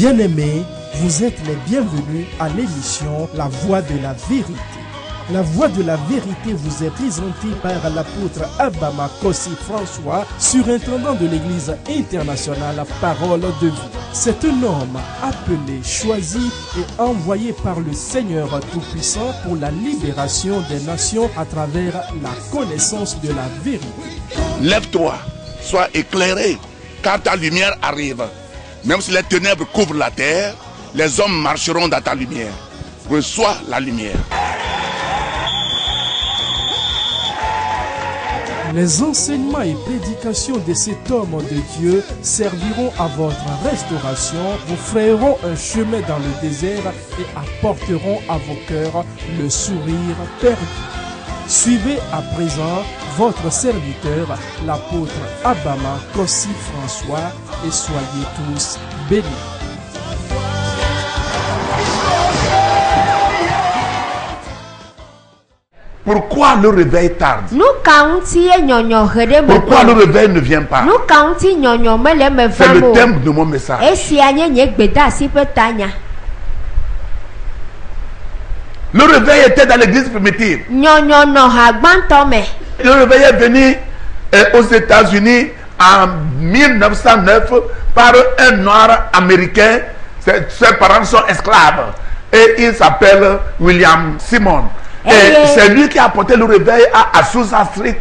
Bien-aimés, vous êtes les bienvenus à l'émission La Voix de la Vérité. La Voix de la Vérité vous est présentée par l'apôtre Abama Kossi François, surintendant de l'Église internationale Parole de Vie. C'est un homme appelé, choisi et envoyé par le Seigneur Tout-Puissant pour la libération des nations à travers la connaissance de la vérité. Lève-toi, sois éclairé, car ta lumière arrive. Même si les ténèbres couvrent la terre, les hommes marcheront dans ta lumière. Reçois la lumière. Les enseignements et prédications de cet homme de Dieu serviront à votre restauration, vous frayeront un chemin dans le désert et apporteront à vos cœurs le sourire perdu. Suivez à présent votre serviteur, l'apôtre Abama Kossi François, et soyez tous bénis. Pourquoi le réveil tarde? Pourquoi Pourquoi le réveil ne vient pas? C'est le thème de mon message. Le réveil était dans l'église primitive. Le réveil est venu aux États-Unis en 1909 par un noir américain. Ses parents sont esclaves et il s'appelle William Simon. Et c'est lui qui a apporté le réveil à Azusa Street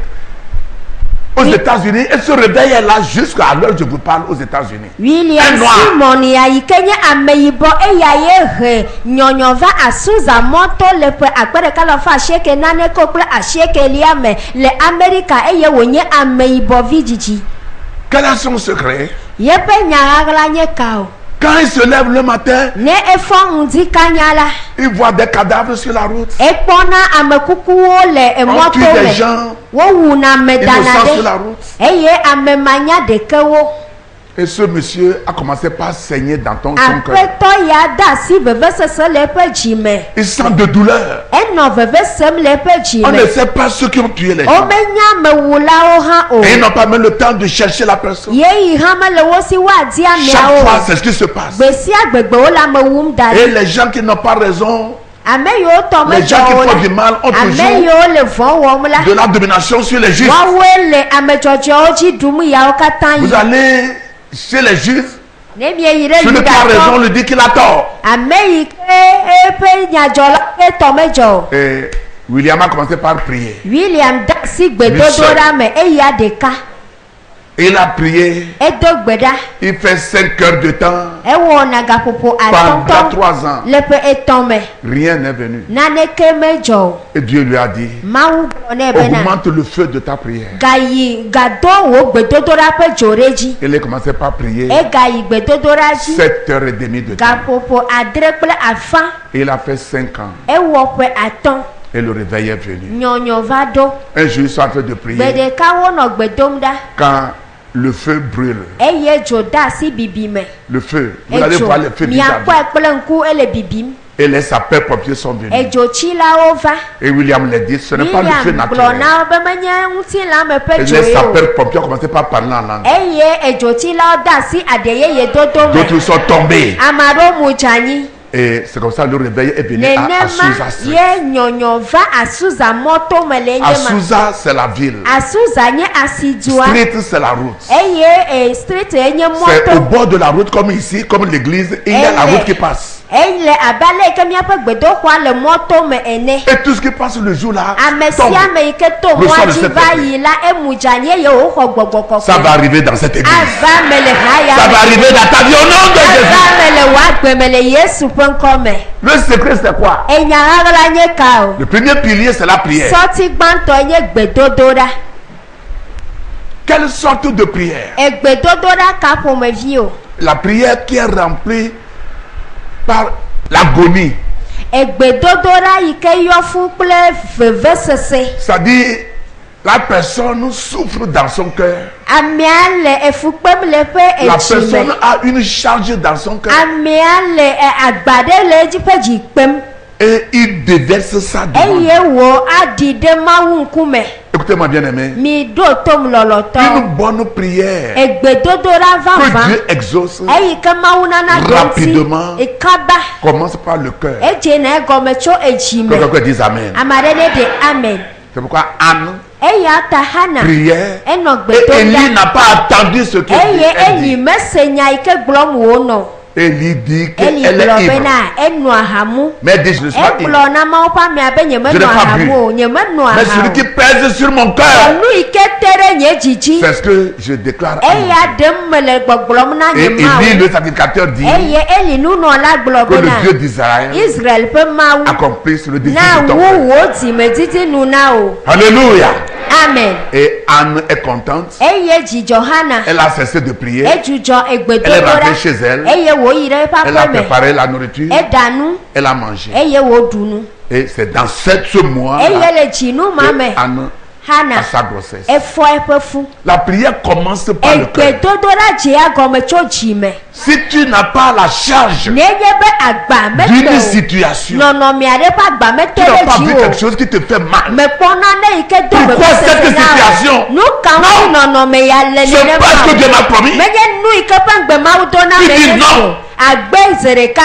aux États-Unis. Et ce réveil est là jusqu'à l'heure où je vous parle aux États-Unis. William Simon y Kenya ameibo eyaye nyonyova Azusa moto le pe akpere kalofa sheke nane kokle asheke liame le America eye wonye ameibo vijiji. Quel est son secret? Yepe nyagala nyekao. Quand il se lève le matin, il voit des cadavres sur la route. On tue des gens innocents sur la route. Et ce monsieur a commencé par saigner dans son cœur. Il sent de douleur. On ne sait pas ceux qui ont tué les gens. Et ils n'ont pas même le temps de chercher la personne. Chaque fois, c'est ce qui se passe. Et les gens qui n'ont pas raison, les gens qui font du mal ont toujours de la domination sur les juifs. Vous allez chez les juifs, celui qui a raison lui dit qu'il a tort. Et William a commencé par prier. Il a prié. Il fait 5 heures de temps. Pendant 3 ans. Rien n'est venu. Et Dieu lui a dit, augmente le feu de ta prière. Il a commencé par prier 7h30 de temps. Il a fait 5 ans. Et le réveil est venu. Un jour, ils sont en train de prier. Quand le feu brûle. Le feu. Vous allez voir le feu vis-à-vis. Et les sapeurs-pompiers sont venus. Et William l'a dit, ce n'est pas le feu naturel. Et les sapeurs-pompiers ont commencé par parler en langue. D'autres sont tombés. Et c'est comme ça le réveil est venu à Azusa Street. Azusa, c'est la ville. Street, c'est la route. C'est au bord de la route, comme ici, comme l'église, il y a la route qui passe. Et tout ce qui passe le jour là tombe. Ça va arriver dans cette église. Ça va arriver dans ta vie au nom de Jésus. Le secret c'est quoi? Le premier pilier c'est la prière. Quelle sorte de prière? La prière qui est remplie par l'agonie. C'est-à-dire la personne souffre dans son cœur. La personne a une charge dans son cœur. Et il déverse ça devant Dieu. Écoutez-moi bien aimé. mi do tom lɔlɔtɔ Une bonne prière egbedodora que vava Dieu exauce eyi ke mawu nana do rapidement. ŋuti ekaba commence par le cœur. edze na egɔme tso edzime Que quelqu'un dise Amen. ame aɖe ne de amen C'est pourquoi Anne eya ta hana priait. enɔ Et Élie gbedoda n'a pas attendu ce qu'elle eye dit. Eli mese nya yi ke gblɔm wònɔ Élie dit Eli qu'elle gblɔ est ivre. bena enu ahamu Mais elle dit, je ne suis pas ivre. egblɔ na mawo ƒe amea be Je n'ai nyemenɔ pas ahamu bu. o nyemenɔ Mais celui ahamu qui pèse sur mon cœur, ɔnu yi ke te ɖe nye dzidzi c'est ce que je déclare. à mon eya Dieu. ɖem mele gbɔgblɔm na Et nye Élie, mawu le sacrificateur, dit eye Eli nunɔla gblɔ que le bena Dieu d'Israël Israel ƒe mawu accomplisse le désir na de ton wu cœur. wò dzimedidi nu na o Alléluia. amen Et Anne est contente. eye dzidzɔ hana Elle a cessé de prier. edzudzɔ Elle est egbedodo rentrée ɖa chez elle. eye wòyi ɖe eƒe Elle a aƒe me préparé la nourriture. eda nu Elle a mangé. eye wòɖu nu Et c'est dans ce mois eye le dzinu ma me que Anne hana a sa grossesse. efɔ eƒe fu La prière commence par le cœur. egbedodo ɖa dzia gɔme tso dzime Si tu n'as pas la charge nenye be agba mete d'une o situation, nɔnɔme aɖe ƒe agba mete tu n'as ɖe pas dzi vu o quelque chose qui te fait mal. mekpɔna ne yi ke do Pourquoi cette vevesese situation? na o nu ka ŋu nɔnɔme ya le C'est nenema parce que Dieu m'a promis. menye nu yi ke ƒe ŋgbemawu do na Tu me dis ne non. o agbe ze ɖeka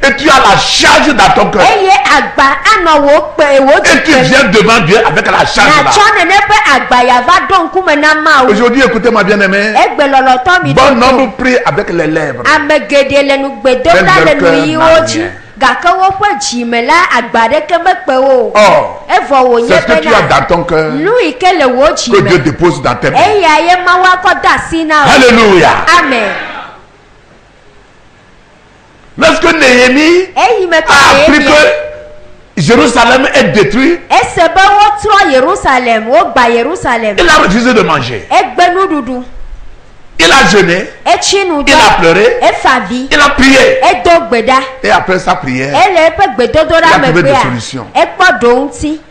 Et tu as la charge dans ton cœur. eye agba anɔ wò kpe wò Et tu dzikpe viens devant Dieu avec la charge là. natsɔ nene ƒe agba yava ɖo ŋkume na mawu Aujourd'hui, écoutez-moi bien aimé. egbe lɔlɔtɔ mi Bon ɖo nombre prie avec les lèvres. ame geɖe le nu gbe dom ɖa le nu yiwo dzi gake woƒe dzime la agba ɖeke mekpe wo Or, evɔ wònye c'est ce que tu as bena dans ton cœur nu yi ke le wò que Dieu dzime dépose dans tes mains. eya ye mawu akɔ da asi na o Alléluia. amen Lorsque Néhémie eyi me a appris ke que Jérusalem est détruit, ese be wotrɔ Yerusalem wogba Yerusalem il a refusé de manger. egbe nuɖuɖu Il a jeûné, etsi nu il a dɔ pleuré, efa avi il a prié. edo gbe ɖa Et après sa prière, ele eƒe gbedodo Il a ɖa trouvé des megbea solutions. ekpɔ ɖo ŋuti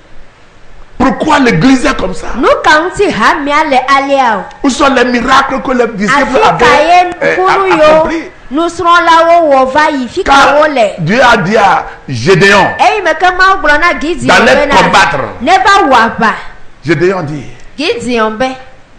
pourquoi l'église est comme ça? nu ka ŋuti hamia le alea o Où sont les miracles que les disciples afi ka ye avaient nukunu accomplis? yo nusrɔ̃lawo wɔ va yi fi ka Car wole Dieu a dit à Gédéon eyi me ke mawu gblɔ na Gideon d'aller bena combattre. ne va wɔ aʋa Gédéon dit, Gideon be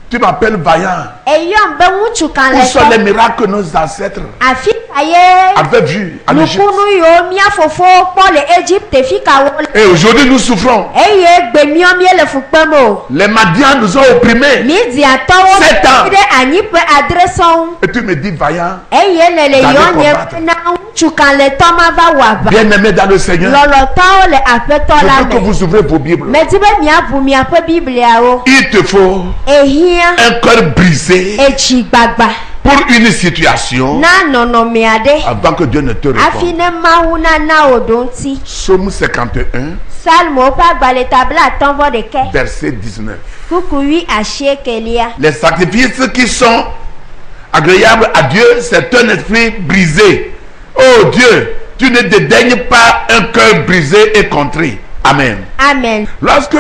tu m'appelles vaillant. eyɔm be ŋutsu kan Où le sont les tɔ miracles que nos ancêtres afi ka ye avaient vus en Égypte? nukunu yiwo mía fofowo kpɔ le Egypte fi ka wole Et aujourd'hui nous souffrons. eye gbe miɔ mie le fu kpem o Les Madians nous ont opprimés. Midiatɔwo 7 ans. ɖe anyiƒe adre sɔŋ Et tu me dis vaillant, eye le D'aller yɔ nye combattre. na ŋutsu kan le tɔ ma va wɔ aʋa bien-aimés dans le Seigneur, lɔlɔtɔwo le aƒetɔ je la veux que me vous ouvrez vos Bibles. medi be miaʋu miaƒe bibliawo Il te faut ehiã un cœur brisé etsi gbagba pour une situation na nɔnɔme aɖe avant que Dieu ne te hafi réponde. ne mawu nana wò ɖo ŋuti Psaume 51, salmo ƒe agbalẽ ta blaatɔ̃-vɔ-ɖekɛ verset 19. kukuwi asieke Les sacrifices qui sont agréables à Dieu, c'est un esprit brisé. Oh Dieu, tu ne dédaignes pas un cœur brisé et contrit. Amen. amen Lorsque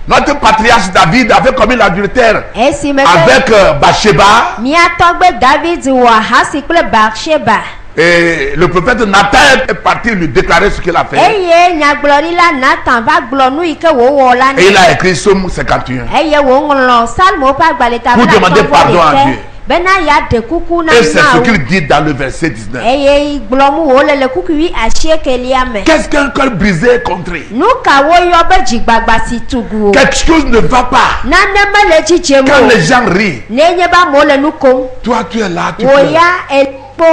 notre patriarche David avait commis l'adultère esi me ke avec Bathsheba, mía tɔgbe David wɔ ahasi kple Bathsheba et le prophète Nathan est parti lui déclarer ce qu'il a fait. eye nyagblɔɖila Nathan va gblɔ nu yi ke wòwɔ la Et il nɛ a écrit Psaume 51. eye wòŋlɔ salmo ƒe agbalẽ ta Pour demander pardon à blaatɔ̃-vɔ-ɖekɛ Dieu. bena yeaɖe kuku na Et c'est ce mawu qu'il dit dans le verset 19. eye gblɔm wòle le kukuwi asiekelia me Qu'est-ce qu'un cœur brisé et contrit? nu ka woyɔ be dzigbagba si tugu o Quelque chose ne va pas. nane mele dzidzem Quand o les gens rient, nenye be amewo le nu kom toi tu es là, tu pleures. wòya ekpo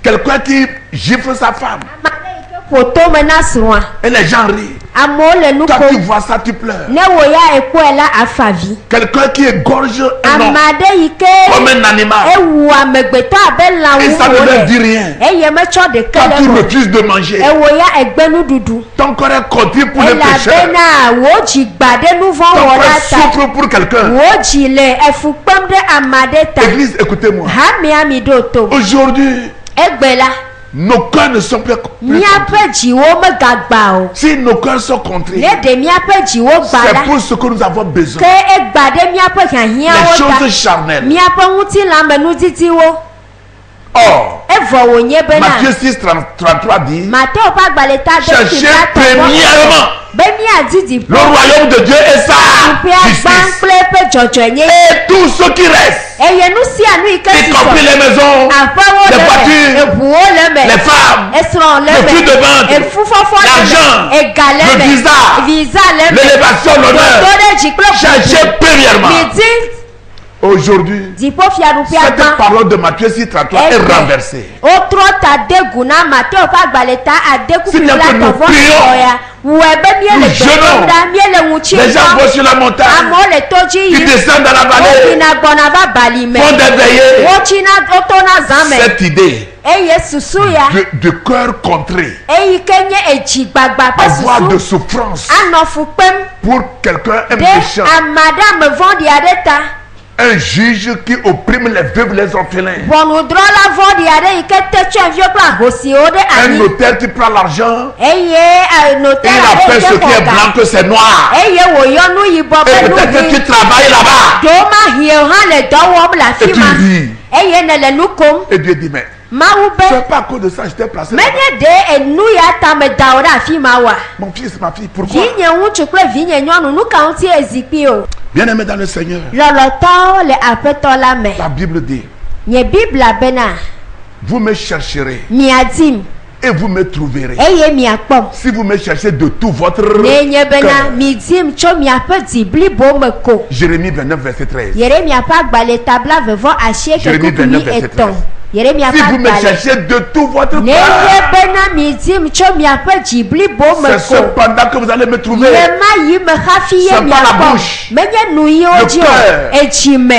Quelqu'un qui gifle sa femme ame aɖe yi ke ƒo tome na srɔ̃a et les gens rient. amewo le nu Toi tu kom vois ça, tu pleures. ne wòya ekpɔe la afavi Quelqu'un qui égorge un ame homme aɖe yi ke comme un animal ewu amegbetɔ abe lã et ça ne wuwo leur dit le rien. eye metsɔ ɖeke Toi le tu me refuses de manger. ewoya egbe nuɖuɖu Ton corps est contrit pour les pécheurs. elabena wò dzi gba ɖe nu vɔ Ton wɔ corps la ta souffre pour quelqu'un. wò dzi le efu kpem ɖe ame aɖe ta Église, écoutez-moi. hamia mi ɖo to Aujourd'hui, egbe la nos cœurs ne sont plus contrits. míaƒe dziwo megagba o Si nos cœurs sont contrits, ne ɖe míaƒe dziwo gba c'est la pour ce que nous avons besoin. ke egba ɖe míaƒe Les hiahiãwo choses ta charnelles. míaƒe ŋutilãmenudidiwo Or, Evo wonye bena. Matthieu 6, 33 dit, Matteo pa gbaleta cherchez premièrement Bemi adidi le royaume de Dieu et sa justice. Et tout ce qui reste, y compris les maisons, les voitures, les femmes, le prix de vente, l'argent, le visa, l'élévation, l'honneur. Cherchez premièrement. Aujourd'hui, cette parole de Matthieu 6, 33 est renversée. Si bien que nous prions, nous jeûnons, les gens vont sur la montagne, ils descendent dans la vallée, font des veillées. Cette idée de cœur contré, avoir de souffrance pour quelqu'un, un méchant, un juge qui opprime les veuves, les orphelins, un notaire qui prend l'argent et il a fait ce qui est blanc que c'est noir, et peut-être que tu travailles là-bas et tu vis, et Dieu dit mais c'est pas à cause de ça que je t'ai placé là-bas. Mon fils, ma fille, pourquoi? Bien aimé dans le Seigneur, la Bible dit, vous me chercherez et vous me trouverez si vous me cherchez de tout votre cœur. Jérémie 29 verset 13. Jérémie 29 verset 13. Si vous me cherchez de tout votre cœur, c'est cependant que vous allez me trouver. C'est pas la bouche, le cœur.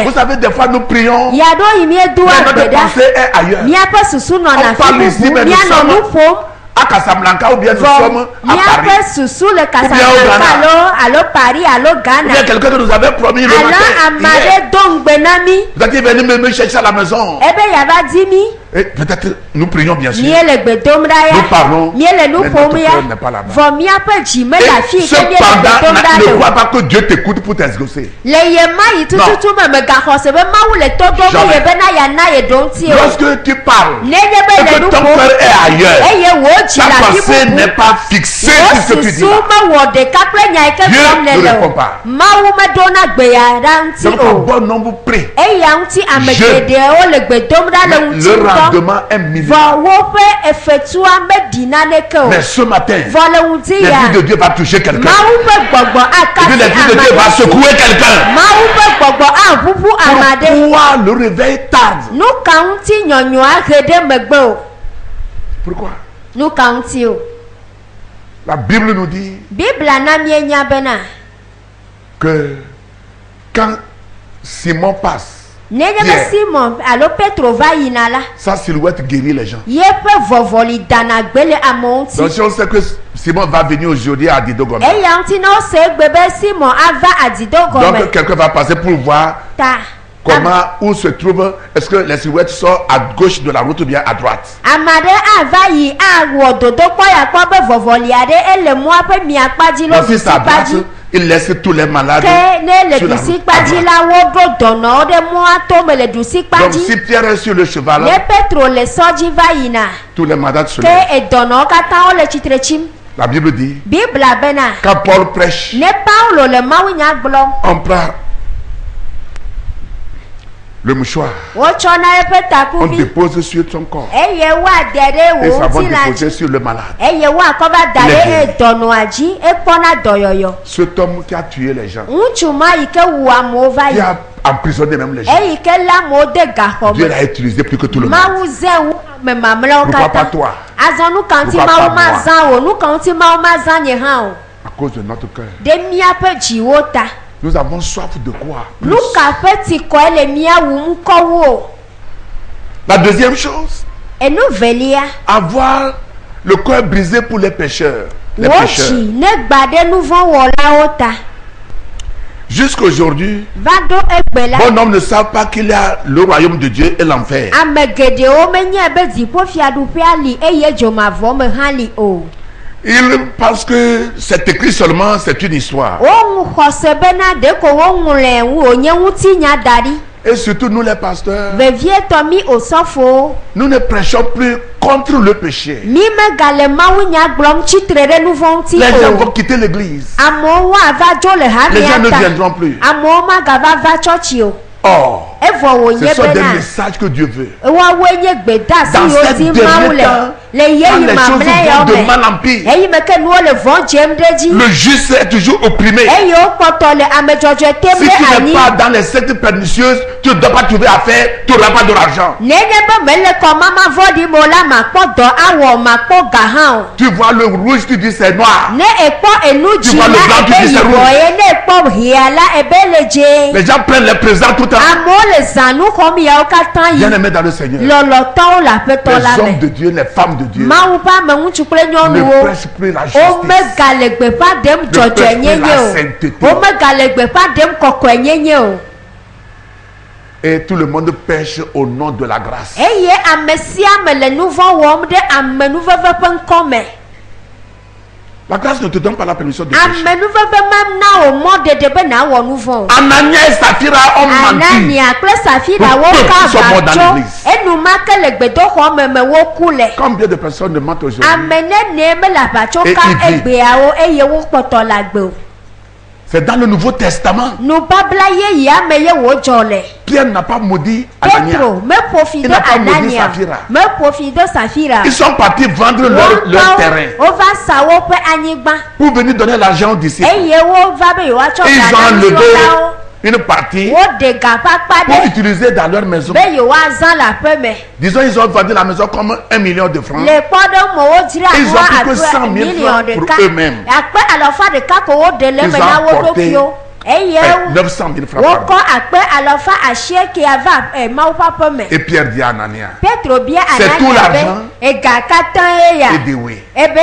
Vous savez, des fois nous prions, mais notre pensée est ailleurs. On parle ici, mais nous sommes à Casablanca ou bien nous sommes à Paris ou bien quelqu'un que nous avait promis le matin. Vous êtes venu me chercher à la maison. Et peut-être nous prions bien sûr. Nous parlons, mais notre cœur n'est pas là-bas. Et cependant, ne crois pas que Dieu t'écoute pour t'exaucer. Lorsque tu parles et que ton cœur est ailleurs, ta pensée n'est pas fixée sur ce que tu dis là, Dieu ne répond pas. Donc un bon nombre prie. Le rendement est minimum. Mais ce matin, l'Esprit de Dieu va toucher quelqu'un. L'Esprit de Dieu va secouer quelqu'un. Pourquoi le réveil tarde? Pourquoi? La Bible nous dit que quand Simon passe, sa silhouette guérit les gens. Donc si on sait que Simon va venir aujourd'hui à Didogome, donc quelqu'un va passer pour voir comment, où se trouve, est-ce que les silhouettes sont à gauche de la route ou bien à droite. Donc si c'est à droite, il laisse tous les malades sur la route à droite. Donc si Pierre est sur le cheval, tous les malades se lèvent. La Bible dit, quand Paul prêche, on prend le mouchoir, on dépose sur son corps et ça va déposer sur le malade. Cet homme qui a tué les gens, qui a emprisonné même les gens, Dieu l'a utilisé plus que tout le monde. Pourquoi pas toi? Pourquoi pas moi? À cause de notre cœur. Nous avons soif de quoi? La deuxième chose, avoir le cœur brisé pour les pécheurs. Jusqu'aujourd'hui, bon homme ne savent pas qu'il y a le royaume de Dieu et l'enfer. Il pense que c'est écrit seulement, c'est une histoire. Et surtout nous les pasteurs, Vevie tomi osofo. nous ne prêchons plus contre le péché. Mi me gale mawu nya glom chitrere nu vonti Les gens vont o. quitter l'église. Amo wa va jo le ha Les gens ne miata. viendront plus. Amo ma gava va church o. Or, Evo wo ce nye sont des bena. messages que Dieu veut. Wa wenye gbeda si Dans yo cette ti dernière mawu le. temps, Le quand yeyi les choses mamle vont de yo mal me. en pire, Eyi me ke nuo le von jem deji. le juste est toujours opprimé. Eyi o poto le amejojo Si temle tu n'es ani. pas dans les sectes pernicieuses, tu ne dois pas trouver affaire, tu n'auras pas de l'argent. Nene be mele ko mama vodi mola ma kpo do awo ma kpo gahan. Tu vois le rouge, tu dis c'est noir. Ne ekpo enu Tu vois le jila blanc, tu ebe dis c'est yibo rouge. ye ne ekpo hiala ebe leje. Les gens prennent les présents tout le temps. Amo le zanu komi ya o katan yi. Bien aimé dans le Seigneur. Lolotan la peto la Les hommes me. de Dieu, les femmes de Dieu Mawu pa me ŋutsu kple nyɔnu ne wo. prêchent plus la O justice. me gale gbeƒã ɖem dzɔdzɔe prêche nyenye la o. sainteté. O me gale gbeƒã ɖem kɔkɔe nyenye o. Et tout le monde pêche au nom de la grâce. Eye ame sia ame le nu vɔ̃ wɔm ɖe amenuveve ƒe ŋkɔ me. La grâce ne te donne pas la permission de pécher. Amenuveve mem na o mɔɖeɖe be nawɔ nu vɔ̃ o. Anania et Saphira ont menti. Anania kple Safira wo Pour peu ka qu'ils soient morts dans agbadɔ. l'église. Enumake le gbedoxɔ me woku le. Combien de personnes ne mentent aujourd'hui? Ame nene mele aʋatso Et ka il dit- egbeawo eye wo kpɔtɔ le agbe o. C'est dans le Nouveau Testament. Nubabla yeyea me ye wodzɔ le. Pierre n'a pas maudit Anania. Petro meƒo fi Il ɖe n'a pas maudit Anania. Saphira. Meƒo fi ɖe Safira. Ils sont partis vendre leur terrain Wova sa woƒe anyigba. pour venir donner l'argent aux disciples. Eye wova be yewoatsɔ Et ils ga ont na enlevé nusrɔ̃lawo. une partie Woɖe ga ƒe akpa pour ɖe utiliser dans leur maison. be yewoazã le aƒe me. Disons, ils ont vendu la maison comme 1 million de francs. Le kpɔɖeŋu wodzra Ils ont xɔa pris que 100 000 million francs pour ɖeka. eux-mêmes. Akpe alɔfa ɖeka ko woɖe le Ils me ont na wo apporté ɖokuiwo. Eye 900 000 francs. wokɔ pardon. akpe alɔfa asiekea va Mawu ƒe aƒe me. Et Pierre dit à Anania, Petro bia C'est tout Anania l'argent be ega katã ye ya. et dit oui. Ebe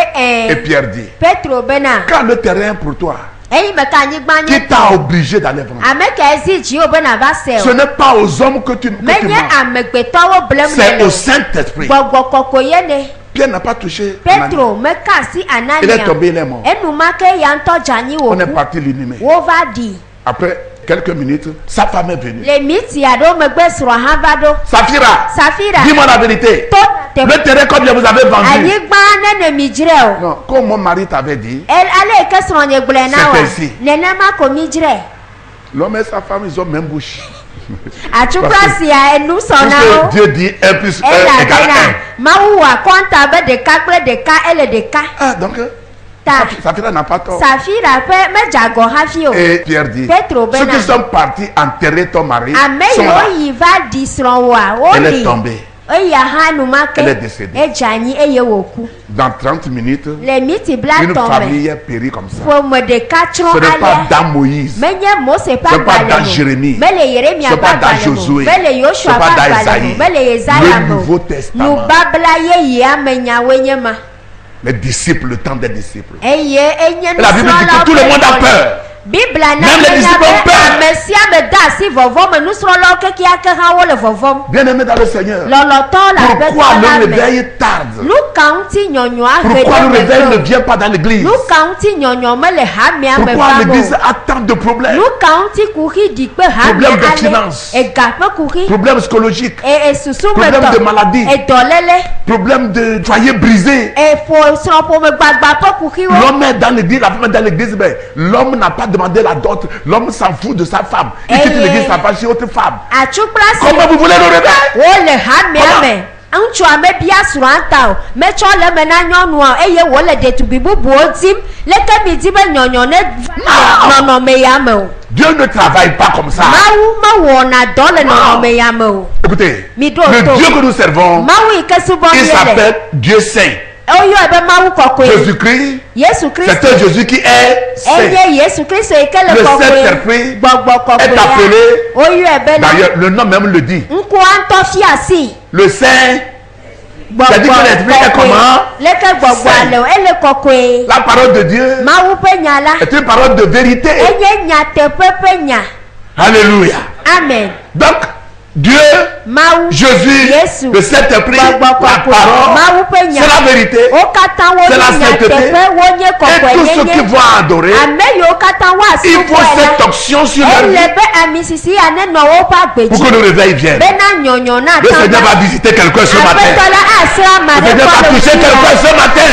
Et Pierre dit, Petro bena. quand le terrain pour toi, Eyi me ka anyigba qui nye t'a tɔ. obligé d'aller vendre? Ame ka ezi dzi wo bena va se Ce o. n'est pas aux hommes que tu Menye mens. amegbetɔwo blem C'est le au o. Saint-Esprit. Gbɔgbɔ kɔkɔe ye ne. Pierre n'a pas touché Anania. Petro meka asi Anania. Il est tombé, il est mort. Enumake ya ŋutɔ dze anyi On est wòku. parti l'inhumer. Wova ɖi. Après quelques minutes, sa femme est venue. Le miti aɖewo megbe srɔ̃ hã va ɖo. Saphira, Safira. dis-moi la vérité. To Le terrain comme je vous avais vendu. anyigba nene mi dzre o. Non, comme mon mari t'avait dit, Ale yi ke srɔ̃nye gblɔe na wa. C'est ainsi. Nenema ko mi dzre. l'homme et sa femme, ils ont même bouche. Atukpa sia enu sɔ na wo. Puisque Dieu dit 1 plus 1 égale Elabena Mawu wɔ akɔnta be ɖeka kple ɖeka ele ɖeka. 1. Ah, donc, Ta Saphira n'a pas tort. Safira ƒe medze agɔ hafi o. Et Pierre dit, Petro ceux bena. qui sont partis enterrer ton mari Ame sont là. yiwo yi va ɖi srɔ̃woa Elle est woli. tombée. Eya hã numake. Elle est décédée. Edze anyi eye wòku. Dans 30 minutes, Le miti bla une tɔn me. famille est périe comme ça. Ƒome ɖeka Ce tsrɔ̃ n'est pas alea. dans Moïse. Menye Mose ƒe C'est pas dans agbalẽ Jérémie. me. Mele Yeremia C'est ƒe pas dans agbalẽ Josué. me. Mele Yosua C'est pas ƒe dans agbalẽ Esaïe. me. Mele Yesaya Le me. Nouveau Testament. Nubabla yeyea me nyawoe nye ma. Les disciples, le temps des disciples. Eye enye La Bible dit que tout le monde a peur. Bibla na Même les menya disciples ont be peur. ame sia me da asi vɔvɔ me nusrɔ̃lawo kekeake hã wole vɔvɔm. Bien-aimés dans le Seigneur. Lɔlɔtɔwo le Pourquoi aƒetɔ la le me. réveil tarde? Nu ka ŋuti nyɔnyɔa he Pourquoi ɖe le réveil ne megbe o? vient pas dans l'église? Nu ka ŋuti nyɔnyɔ mele hamea me Pourquoi va l'église o? a tant de problèmes? Nu ka ŋuti kuxi ɖi kpe hamea Problème de ale finance. ega ƒe kuxi Problèmes psychologiques, susu problème de metɔ maladie, edɔlele problèmes de foyer brisé. srɔ̃ƒome gbagba ƒe kuxiwo. L'homme est dans l'église, la femme est dans l'église, mais l'homme n'a pas demandé la dot. L'homme s'en fout de sa femme. Il quitte l'église, ça va chez autre femme. Atsukpla si Comment vous voulez le réveil? wole hamea me. Ŋutsua mebia srɔ̃a ta o. Metsɔ le me na nyɔnua o eye wole ɖetugbi bubuwo dim. Leke mi di be nyɔnyɔ ne va nɔnɔme ya me o. Dieu ne travaille pas comme ça. Mawu mewɔna dɔ le nɔnɔme ya me o. Écoutez, Mi do le to. Dieu que nous servons, Mawu yi ke subɔ il mi le. s'appelle Dieu Saint. Oyɔe be Mawu kɔkɔe. Jésus-Christ, Yesu c'est Kristo. un Jésus qui est saint. Eye Yesu Kristo yi ke le Le kɔkɔe. Saint-Esprit Gbɔgbɔ est kɔkɔe appelé, ya. Oyɔe be na. d'ailleurs, le nom même le dit. Ŋkua ŋutɔ fia si. Le Saint, Gbɔgbɔ dit que l'esprit est comment? Leke gbɔgbɔ Saint. ale o ele kɔkɔe. la parole de Dieu Mawu ƒe nya la. est une parole de vérité. Enye nyateƒe ƒe nya. Alléluia. Amen. Donc, Dieu, Jésus, le Saint-Esprit, la parole, c'est la vérité, c'est la sainteté. Et tous ceux qui vont adorer, il faut cette onction sur leur vie pour que le réveil vienne. Le Seigneur va visiter quelqu'un ce matin. Le Seigneur va toucher quelqu'un ce matin.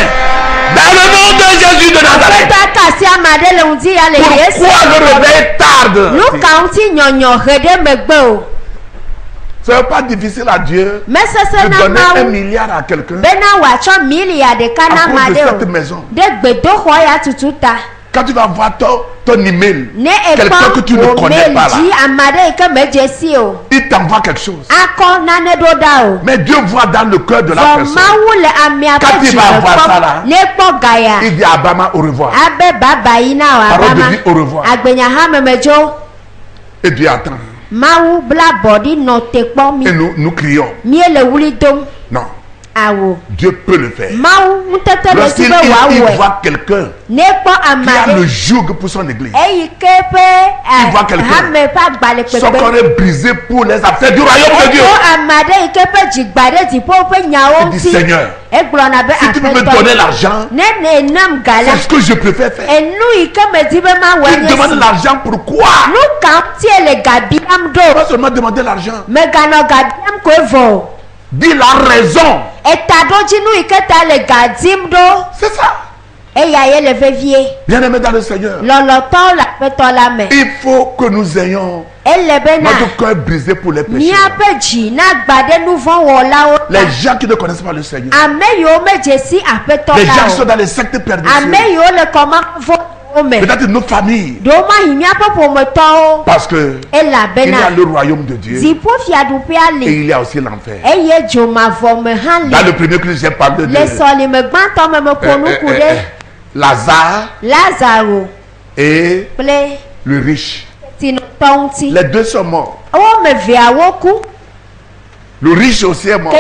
Dans le nom de Jésus de Nazareth. Pourquoi le réveil tarde? Ce n'est pas difficile à Dieu de donner 1 milliard à quelqu'un à cause de cette maison. Quand tu vas voir ton email, quelqu'un que tu ne connais pas là, il t'envoie quelque chose. Mais Dieu voit dans le cœur de la personne. Quand il va voir ça là, il dit à Abama au revoir. Parole de vie au revoir. Et Dieu attend. Et nous crions. Non. Dieu peut le faire. Lorsqu'il voit quelqu'un qui a le joug pour son église, il voit quelqu'un, son corps est brisé pour les affaires du royaume de Dieu. Il dit, Seigneur, si tu peux me donner l'argent, c'est ce que je préfère faire. Il demande l'argent pourquoi? Pas seulement demander l'argent. Dis la raison. C'est ça. Bien aimé dans le Seigneur, il faut que nous ayons notre cœur brisé pour les péchés. Les gens qui ne connaissent pas le Seigneur, les gens qui sont dans les sectes perdus, peut-être nos familles, parce que il y a le royaume de Dieu et il y a aussi l'enfer. Dans le premier que j'ai parlé de Lazare et le riche, les deux sont morts. Le riche aussi est mort.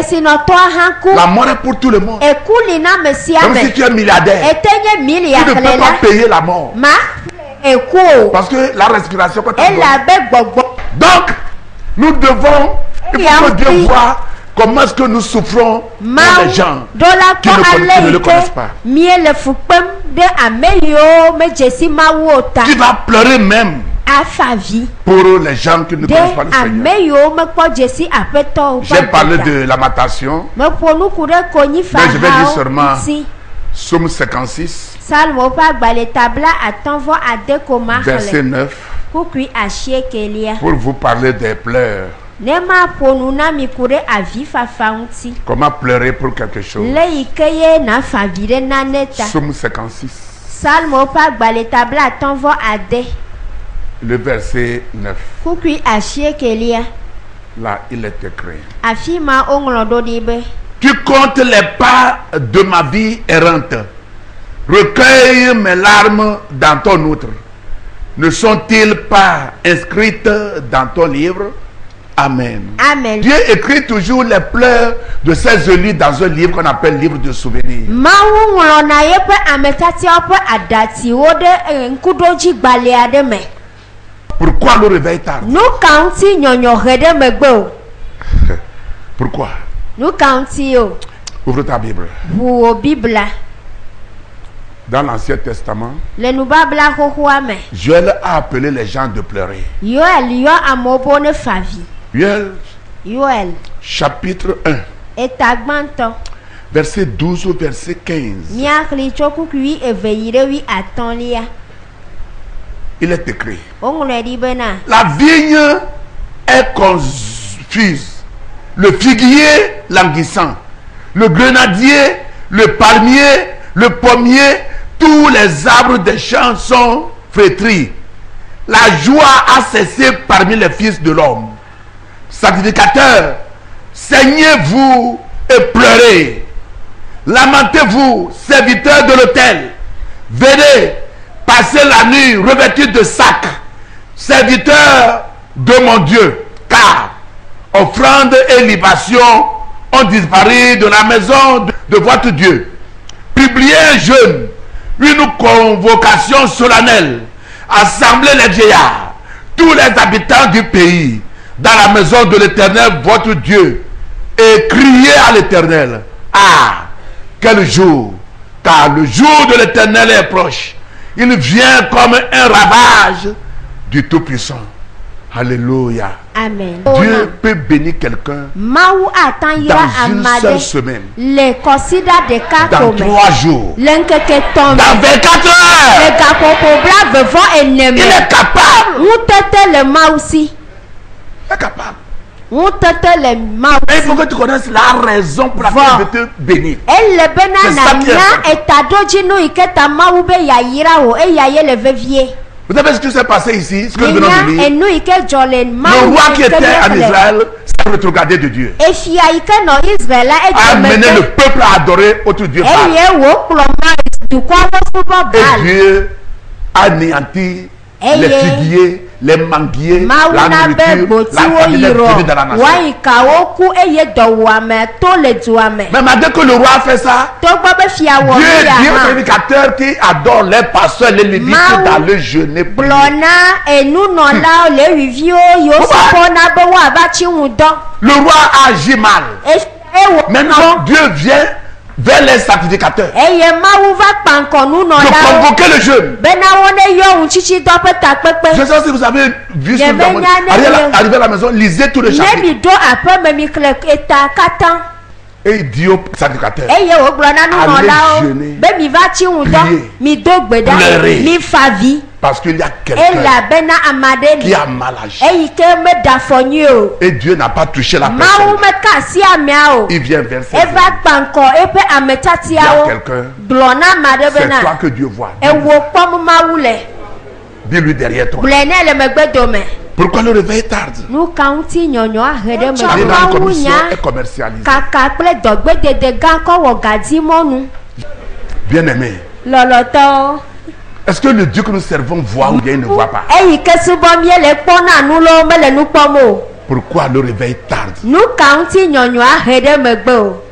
La mort est pour tout le monde. Comme si tu es milliardaire, tu ne peux pas payer la mort. Parce que la respiration, quand donc, nous devons, il faut que Dieu voit comment est-ce que nous souffrons pour les gens qui ne le connaissent pas. Tu vas pleurer même pour les gens qui ne connaissent pas le Seigneur. J'ai parlé de lamentation, mais je vais dire seulement Psaume 56, verset 9, pour vous parler des pleurs. Comment pleurer pour quelque chose. Psaume 56, le verset 9. Là, il est écrit: tu comptes les pas de ma vie errante. Recueille mes larmes dans ton outre. Ne sont-ils pas inscrites dans ton livre? Amen. Amen. Dieu écrit toujours les pleurs de ses élus dans un livre qu'on appelle livre de souvenirs. Pourquoi le réveil tarde? Pourquoi? Ouvre ta Bible. Dans l'Ancien Testament, Joël a appelé les gens de pleurer. Joël, chapitre 1, verset 12 au verset 15. Il est écrit: la vigne est confuse, le figuier languissant, le grenadier, le palmier, le pommier, tous les arbres des champs sont flétris. La joie a cessé parmi les fils de l'homme. Sacrificateurs, saignez-vous et pleurez. Lamentez-vous, serviteurs de l'autel. Venez, passez la nuit revêtus de sacs, serviteurs de mon Dieu, car offrandes et libations ont disparu de la maison de votre Dieu. Publiez un jeûne, une convocation solennelle, assemblez les vieillards, tous les habitants du pays, dans la maison de l'Éternel, votre Dieu, et criez à l'Éternel. Ah, quel jour! Car le jour de l'Éternel est proche. Il vient comme un ravage du Tout-Puissant. Alléluia. Amen. Dieu peut bénir quelqu'un Mawu atanyira dans une amade seule semaine, le consider de dans kakome 3 jours, lenkeke tombe dans 24 le heures. kakopobla vevant Il eneme est capable. mutete le mausi Il est capable. mutete le Mais il mausi faut que tu connaisses la raison pour laquelle il veut te bénir. ele bena C'est ça na qui est nya important. etadojinu iketa mawu be yayira o eyaye le vevie Vous savez ce qui s'est passé ici, ce que nous venons de nya lire. enu ike jole Le mawu roi qui était en Israël s'est rétrogradé de Dieu. efia ike no Israel A amené le peuple à adorer autre Dieu. Baal. eye wo kplɔ ma dukɔ wo fubɔ Et Baal Dieu a anéanti les figuiers, les manguiers, mawu la na be nourriture, la gbotiwo famille est yirɔ venue dans la nation. wayikawo ku eye dɔwɔame to le duame Mais malgré que le roi a fait ça, togbɔ be fia wɔ Dieu dit ya aux hã prédicateurs qui adorent les pasteurs, les lévites Mawu d'aller jeûner. prier. gblɔ na enunɔlawo leviviwo yiwo sɔkɔ na be woava tsi ŋu dɔ Le roi a agi mal. ewɔ Maintenant, Dieu vient vers les sacrificateurs eye mawu va kpa ŋkɔ de nunɔlawo convoquer le jeûne. bena wo ne yɔ ŋutsitsi dɔ ƒe takpekpe Je sais pas si vous avez vu ce Je que nous vais avons- y aller. Arrivé à la maison, lisez tous les ne chapitres. mi do aƒeme mi xlẽ eta katã. Et il dit aux sacrificateurs, eye wògblɔ na nunɔlawo jeûner, be mi va tsi ŋu dɔ prier, mi do gbe ɖa pleurer. mi fa vi parce qu'il y a quelqu'un elabena ame aɖe qui li a mal agi. eyi ke meɖe afɔ nyuie o Et Dieu n'a pas touché la mawu personne. meka asi amea o Il vient vers ses eva ennemis. kpa ŋkɔ eƒe Il y a ametatiawo quelqu'un, gblɔ na ame aɖe c'est bena toi que Dieu voit. ewo kpɔm mawu le Dis-lui derrière toi. gblɔe ne le megbedome Pourquoi le réveil tarde? nu ka ŋuti nyɔnyɔ ahe ɖe Et me la mawu commission nya est commercialisée. kaka kple dɔgbedede gã kɔ wɔ gadimɔnu Bien-aimé, lɔlɔtɔwo est-ce que le Dieu que nous servons voit ou bien il ne voit pas? eyi ke subɔ mie le kpɔna nu lo mele nu kpɔm o Pourquoi le réveil tarde? nu ka ŋuti nyɔnyɔ ahe ɖe megbe o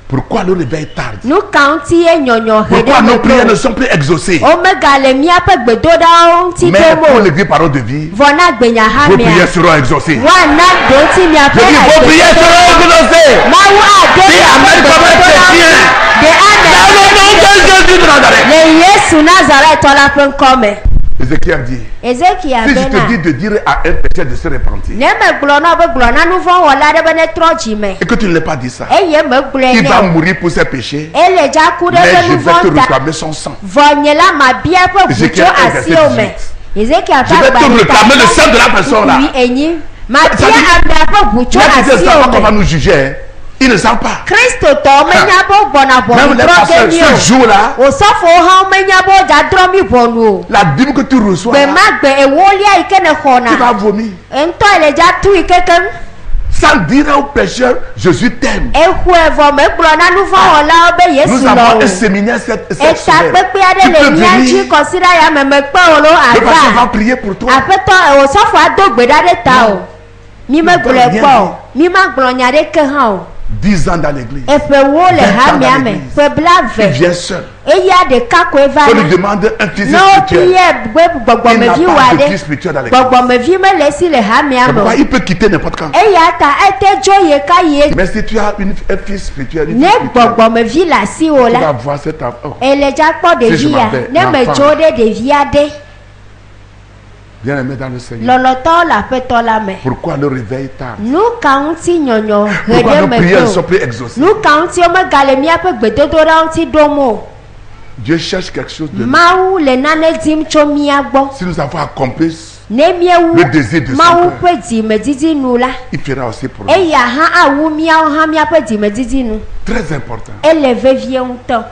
Pourquoi le réveil tarde? nu ka ŋuti ye nyɔnyɔ he Pourquoi ɖe nos prières ne megbe sont plus exaucées? o omegale miaƒe gbedoɖawo ŋuti Mais ɖom pour o l'église parole de vie, vɔ na gbenya ha vos mia prières seront exaucées. woana do ŋuti miaƒe Je dis vos prières seront exaucées. mawu ado Dis Amen comme un chrétien. de Dans le nom ame de Jésus de Nazareth. le yesu nazaretɔ la ƒe ŋkɔme Ézéchiel dit, ezekia si je te bena dis de dire à un pécheur de se repentir ne megblɔ na be gblɔ na nu vɔ wɔla ɖe be ne trɔ dzi me et que tu ne l'as pas dit ça, eye megblɔe il va nɛ o mourir pour ses péchés, ele dza ku ɖe mais ƒe je nu vais te vɔ ta réclamer son sang. vɔ nye la ma bia ƒe ʋu Ézéchiel tso 1, verset asiwo me 18. ezekia Je vais te réclamer le sang de la personne là. enyi ma Ça bia dit- amea ƒe ʋu tso Même si ils ne savent pas asiwo qu'on va me nous juger, hein, ils ne savent pas. kristotɔwo menya be wogbɔna Même ʋɔnu les drɔ ge pasteurs, mi ce o jour-là, osɔfowo hã menya be wodza drɔ mi ʋɔnu o la dîme que tu reçois, gbe là, ma gbe ewolia yi ke ne tu vas xɔna vomir. ŋutɔ ele dza tu yi kekeŋ Sans dire aux pécheurs, Jésus t'aime. exɔe vɔ megblɔ na nu vɔ wɔlawo be yesu Nous avons lɔ un o séminaire cette eta semaine. kpekpe aɖe Tu le peux mía dzi venir, kɔsi ɖa ya me mekpe o lo le pasteur va ava prier pour toi. aƒetɔ wòsɔfo ado gbe ɖa ɖe ta o mi megblɔe Bien. kpɔ o mi ma gblɔ nya ɖeke hã o 10 ans dans l'église. eƒe wo le 20 ans hamia dans me l'église. ƒe Il blave vient seul. eya ɖeka koe va On lui na demande un fils ne wo spirituel. priye gbe Il n'a gbɔgbɔmevi pas wa de ɖe fils spirituel dans l'église. gbɔgbɔmevi mele si le hamia C'est me o pourquoi il peut quitter n'importe quand. eya ta ete dzo ye ka yie Mais si tu as un fils spirituel, une ne fille spirituelle, gbɔgbɔmevi le asi wo tu la vas voir cet enfant. Oh, ele dza kpɔ Si je ɖevi ya m'appelle ne me l'enfant. dzo ɖe ɖevi aɖe bien aimé dans le Seigneur. lɔlɔtɔwo le aƒetɔ la me Pourquoi le réveil tarde? nu ka ŋuti nyɔnyɔ he Pourquoi ɖe nos me prières ne gbe sont o plus exaucées? nu ka ŋuti womegale míaƒe gbedodoɖa ŋuti ɖom o Dieu cherche quelque chose de nous. mawu le nane dim tso mía gbɔ Si nous avons accompli, ne míewu Le désir de son mawu cœur. ƒe dzimedidi nu la il fera aussi pour nous. eya hã awu míawo hã míaƒe dzimedidi nu Très important. ele vevie ŋutɔ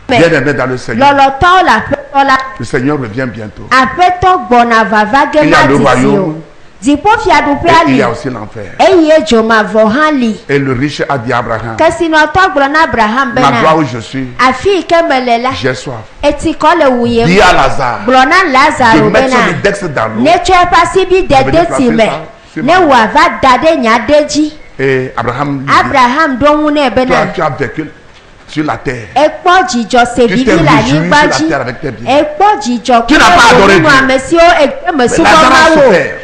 Bien aimé dans le Seigneur. lɔlɔtɔwo le aƒetɔ la Le Seigneur revient bientôt. aƒetɔ gbɔna vava ge Il y a ma le didi o royaume. dziƒofiaɖuƒea Et il li y a aussi l'enfer. eye dzomavɔ hã li Et le riche a dit à Abraham, kesinɔtɔ gblɔ na abraham l'endroit bena où je suis, afi yi ke mele la j'ai soif. eti kɔ le wuyem Dis à Lazare gblɔ na de lazaro mettre son bena index dans l'eau. ne tsɔ eƒe asibi de Je vais de déplacer tsi me ça sur ne ma- wòava da ɖe nya ɖe dzi Et Abraham lui dit, abraham ɖo ŋu nɛ toi bena tu as vécu sur la terre. ekpɔ dzidzɔ Tu sevivi t'es le réjoui anyigba sur la dzi terre avec tes biens. ekpɔ dzidzɔ Tu n'as pas adoré kple Dieu. ame siwo eme subɔ Lazare a mawo souffert.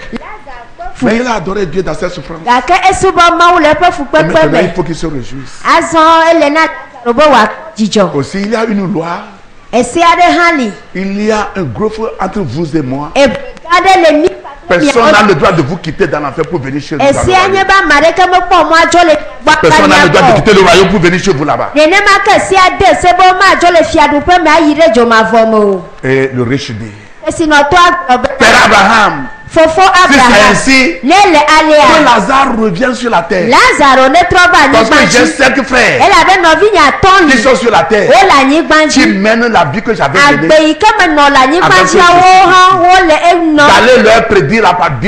Mais il a adoré Dieu dans ses souffrances. gake esubɔ mawu le eƒe Et fukpekpe maintenant, il me faut qu'il se réjouisse. azɔ ele na Lazaro be wòakpɔ dzidzɔ Aussi, il y a une loi. esi aɖe hã li Il y a un gros feu entre vous et moi. ebe aɖe le mi Personne n'a le droit de vous quitter dans l'enfer pour venir chez nous. dans le esia nye royaume. be ame aɖeke mekpɔ mɔ adzo le Personne n'a le droit de gbɔ quitter le royaume pour venir chez vous là-bas. nenema ke esia de se be womadzo le fiaɖuƒe me ayi ɖe dzomavɔ me o Et le riche dit, esinɔtɔ agblɔ be Père Abraham, fofo si c'est Abraham ainsi ne le que alea Lazare revient sur la terre, Lazaro ne trɔ va parce anyigba que j'ai dzi 5 frères elabe nɔvinye atɔ̃ qui li sont sur la terre, wole anyigba qui dzi mènent la vie que j'avais menée, agbe yi ke me nɔ le anyigba Avec dziawo ce hã wole enɔ d'aller leur prédire la parole.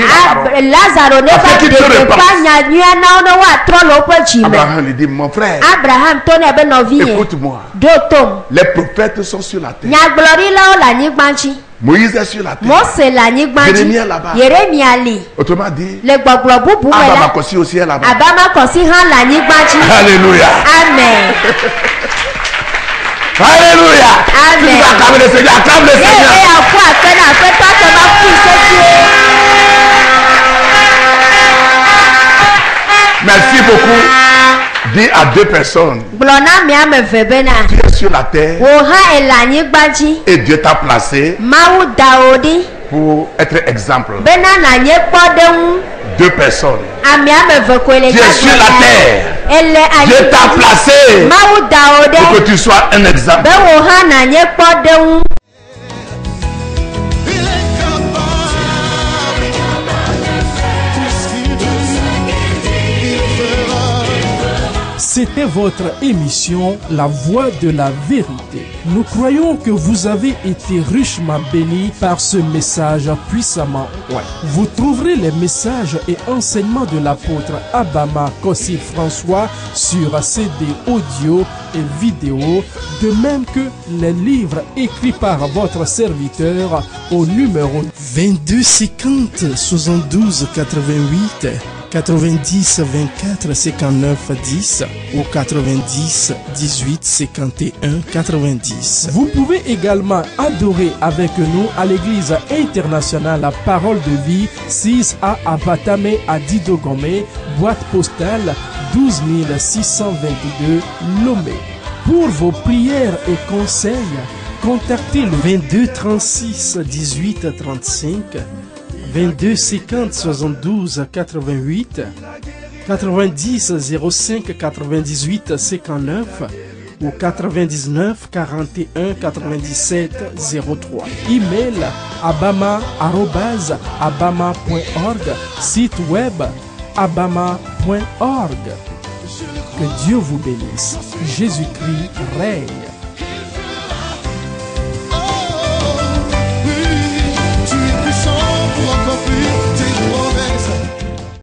Lazaro ne Afin va qu'il te ɖe repense. teƒea nya nyuia na wo ne woatrɔ le woƒe dzime Abraham lui dit, mon frère, Abraham to nɛ be nɔvinye écoute-moi, ɖo tom les prophètes sont sur la terre. nyagblɔɖilawo le anyigba dzi Moïse est sur la terre. Mose le anyigba dzi Jérémie est là-bas. Yeremia li Autrement dit, le gbɔgblɔ bubu me la Abamakossi aussi est là-bas. Abamakɔsi hã le anyigba dzi Alléluia. amen Alléluia. Amen. Tu dois acclamer le Seigneur. Acclame le ye Seigneur. eya ƒu akpe na aƒetɔ ke ma ƒui sesie Merci beaucoup. Dis à 2 personnes, gblɔ na ame ame eve bena tu es sur la terre wò hã ele anyigba dzi et Dieu t'a placé mawu da wò ɖi pour être exemple. bena nànye kpɔɖeŋu 2 personnes. ame ame eve koe le Tu es sur la terre. ele Dieu anyigba t'a dzi placé mawu da wò pour que ɖe tu sois un exemple. be wò hã nànye kpɔɖeŋu. C'était votre émission La Voix de la Vérité. Nous croyons que vous avez été richement bénis par ce message puissamment. Vous trouverez les messages et enseignements de l'apôtre Abama Kossi François sur CD audio et vidéo, de même que les livres écrits par votre serviteur au numéro 22 50 72 88 90 24 59 10 ou 90 18 51 90. Vous pouvez également adorer avec nous à l'église internationale La Parole de Vie 6A à Batame à Didogomé, boîte postale 12 622 Lomé. Pour vos prières et conseils, contactez le 22 36 18 35 22 50 72 88 90 05 98 59 ou 99 41 97 03. Email abama@abama.org, site web abama.org. Que Dieu vous bénisse. Jésus-Christ règne.